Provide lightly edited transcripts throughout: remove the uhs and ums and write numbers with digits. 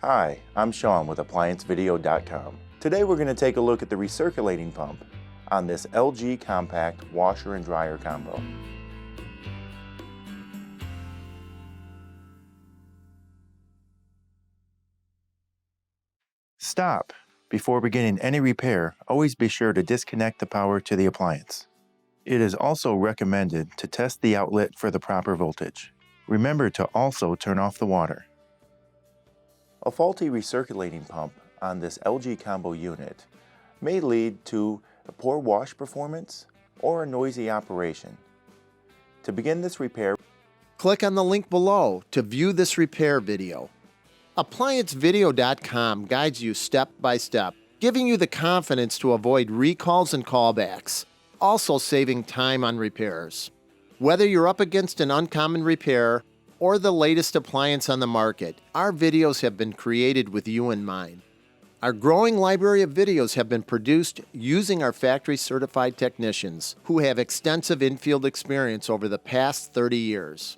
Hi, I'm Sean with ApplianceVideo.com. Today we're going to take a look at the recirculating pump on this LG compact washer and dryer combo. Stop! Before beginning any repair, always be sure to disconnect the power to the appliance. It is also recommended to test the outlet for the proper voltage. Remember to also turn off the water. A faulty recirculating pump on this LG combo unit may lead to a poor wash performance or a noisy operation. To begin this repair, click on the link below to view this repair video. ApplianceVideo.com guides you step by step, giving you the confidence to avoid recalls and callbacks, also saving time on repairs. Whether you're up against an uncommon repair or the latest appliance on the market, our videos have been created with you in mind. Our growing library of videos have been produced using our factory-certified technicians who have extensive in-field experience over the past 30 years.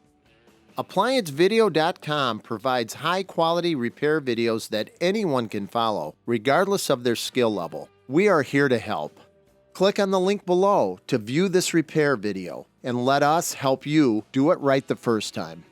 ApplianceVideo.com provides high-quality repair videos that anyone can follow, regardless of their skill level. We are here to help. Click on the link below to view this repair video, and let us help you do it right the first time.